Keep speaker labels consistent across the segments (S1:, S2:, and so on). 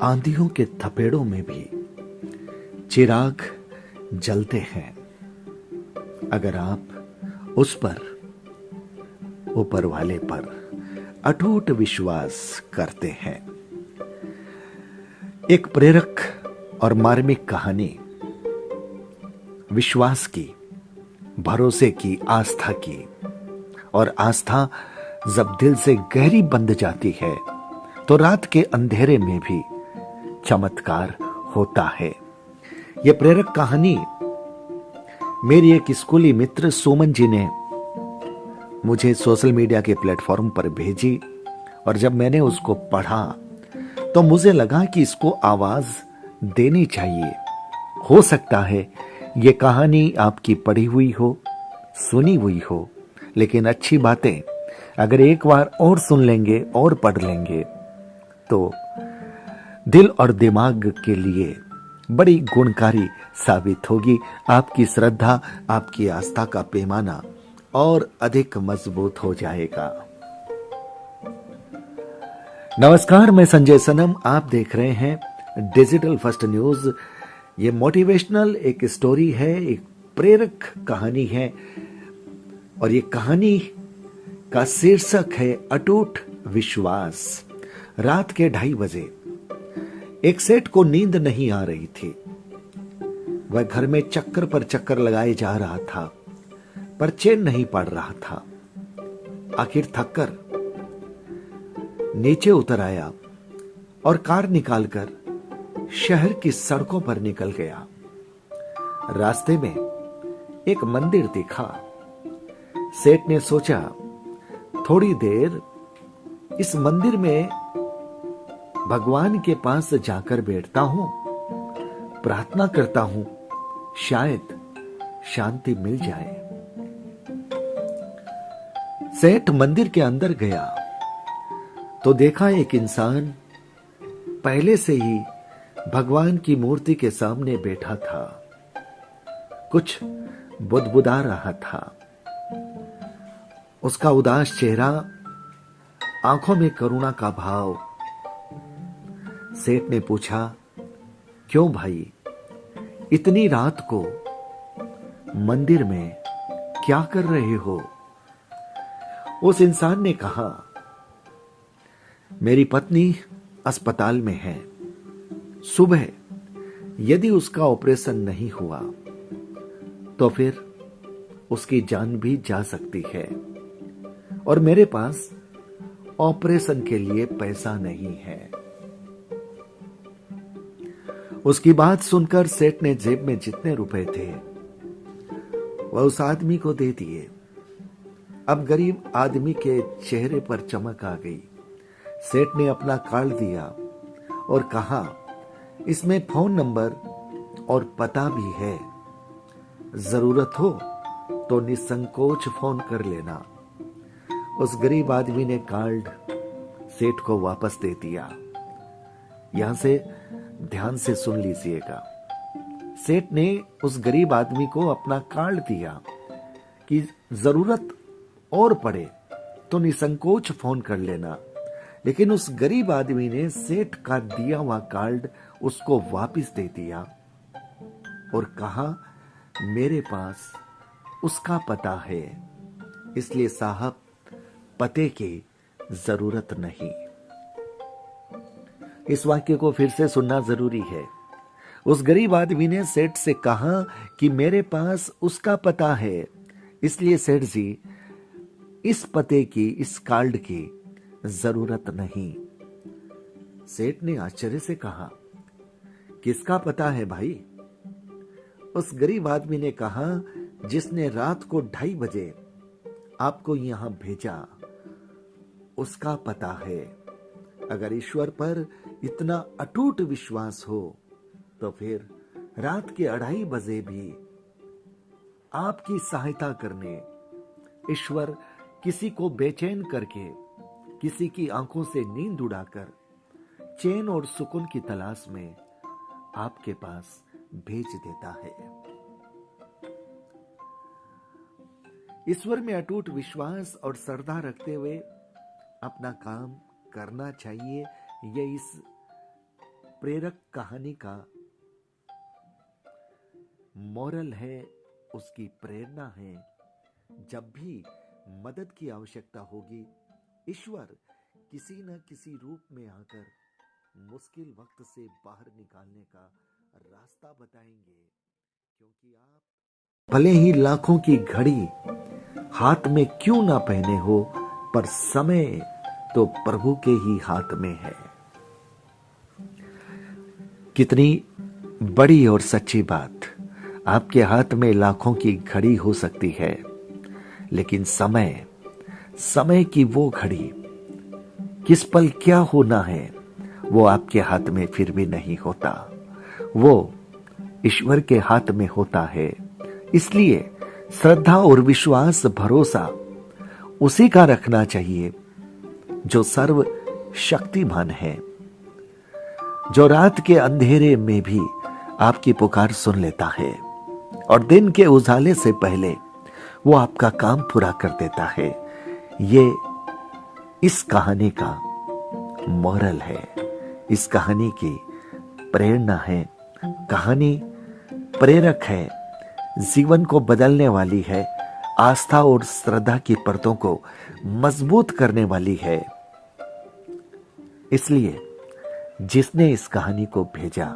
S1: आंधियों के थपेड़ों में भी चिराग जलते हैं अगर आप उस पर, ऊपर वाले पर अटूट विश्वास करते हैं। एक प्रेरक और मार्मिक कहानी विश्वास की, भरोसे की, आस्था की। और आस्था जब दिल से गहरी बंध जाती है तो रात के अंधेरे में भी चमत्कार होता है। यह प्रेरक कहानी मेरी एक स्कूली मित्र सुमन जी ने मुझे सोशल मीडिया के प्लेटफॉर्म पर भेजी और जब मैंने उसको पढ़ा तो मुझे लगा कि इसको आवाज देनी चाहिए। हो सकता है यह कहानी आपकी पढ़ी हुई हो, सुनी हुई हो, लेकिन अच्छी बातें अगर एक बार और सुन लेंगे और पढ़ लेंगे तो दिल और दिमाग के लिए बड़ी गुणकारी साबित होगी। आपकी श्रद्धा, आपकी आस्था का पैमाना और अधिक मजबूत हो जाएगा। नमस्कार, मैं संजय सनम, आप देख रहे हैं डिजिटल फर्स्ट न्यूज। ये मोटिवेशनल एक स्टोरी है, एक प्रेरक कहानी है और ये कहानी का शीर्षक है अटूट विश्वास। रात के 2:30 बजे एक सेठ को नींद नहीं आ रही थी। वह घर में चक्कर पर चक्कर लगाए जा रहा था पर चैन नहीं पड़ रहा था। आखिर थककर नीचे उतर आया और कार निकालकर शहर की सड़कों पर निकल गया। रास्ते में एक मंदिर दिखा। सेठ ने सोचा थोड़ी देर इस मंदिर में भगवान के पास जाकर बैठता हूं, प्रार्थना करता हूं, शायद शांति मिल जाए। सेठ मंदिर के अंदर गया तो देखा एक इंसान पहले से ही भगवान की मूर्ति के सामने बैठा था। कुछ बुदबुदा रहा था। उसका उदास चेहरा, आंखों में करुणा का भाव। सेठ ने पूछा, क्यों भाई, इतनी रात को मंदिर में क्या कर रहे हो? उस इंसान ने कहा, मेरी पत्नी अस्पताल में है। सुबह यदि उसका ऑपरेशन नहीं हुआ तो फिर उसकी जान भी जा सकती है और मेरे पास ऑपरेशन के लिए पैसा नहीं है। उसकी बात सुनकर सेठ ने जेब में जितने रुपए थे वह उस आदमी को दे दिए। अब गरीब आदमी के चेहरे पर चमक आ गई। सेठ ने अपना कार्ड दिया और कहा, इसमें फोन नंबर और पता भी है, जरूरत हो तो निसंकोच फोन कर लेना। उस गरीब आदमी ने कार्ड सेठ को वापस दे दिया। यहां से ध्यान से सुन लीजिएगा। सेठ ने उस गरीब आदमी को अपना कार्ड दिया कि जरूरत और पड़े तो निसंकोच फोन कर लेना। लेकिन उस गरीब आदमी ने सेठ का दिया हुआ कार्ड उसको वापस दे दिया और कहा, मेरे पास उसका पता है, इसलिए साहब पते की जरूरत नहीं। इस वाक्य को फिर से सुनना जरूरी है। उस गरीब आदमी ने सेठ से कहा कि मेरे पास उसका पता है, इसलिए सेठ जी इस पते की, इस कार्ड की जरूरत नहीं। सेठ ने आश्चर्य से कहा, किसका पता है भाई? उस गरीब आदमी ने कहा, जिसने रात को 2:30 बजे आपको यहां भेजा उसका पता है। अगर ईश्वर पर इतना अटूट विश्वास हो तो फिर रात के 2:30 बजे भी आपकी सहायता करने ईश्वर किसी को बेचैन करके, किसी की आंखों से नींद उड़ाकर चैन और सुकून की तलाश में आपके पास भेज देता है। ईश्वर में अटूट विश्वास और श्रद्धा रखते हुए अपना काम करना चाहिए। ये इस प्रेरक कहानी का मोरल है, उसकी प्रेरणा है, जब भी मदद की आवश्यकता होगी ईश्वर किसी न किसी रूप में आकर मुश्किल वक्त से बाहर निकालने का रास्ता बताएंगे। क्योंकि आप भले ही लाखों की घड़ी हाथ में क्यों ना पहने हो, पर समय तो प्रभु के ही हाथ में है। कितनी बड़ी और सच्ची बात। आपके हाथ में लाखों की घड़ी हो सकती है, लेकिन समय की वो घड़ी किस पल क्या होना है वो आपके हाथ में फिर भी नहीं होता, वो ईश्वर के हाथ में होता है। इसलिए श्रद्धा और विश्वास भरोसा उसी का रखना चाहिए जो सर्व शक्तिमान है, जो रात के अंधेरे में भी आपकी पुकार सुन लेता है और दिन के उजाले से पहले वो आपका काम पूरा कर देता है। ये इस कहानी का मोरल है, इस कहानी की प्रेरणा है। कहानी प्रेरक है, जीवन को बदलने वाली है, आस्था और श्रद्धा की परतों को मजबूत करने वाली है। इसलिए जिसने इस कहानी को भेजा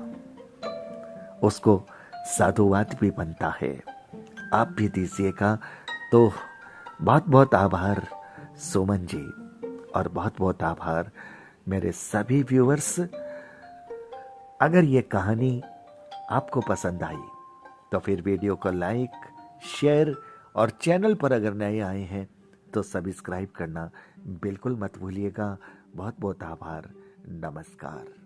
S1: उसको साधुवाद भी बनता है। आप भी दीजिएगा। तो बहुत बहुत आभार सुमन जी, और बहुत बहुत आभार मेरे सभी व्यूअर्स। अगर ये कहानी आपको पसंद आई तो फिर वीडियो को लाइक, शेयर और चैनल पर अगर नए आए हैं तो सब्सक्राइब करना बिल्कुल मत भूलिएगा। बहुत बहुत आभार। नमस्कार।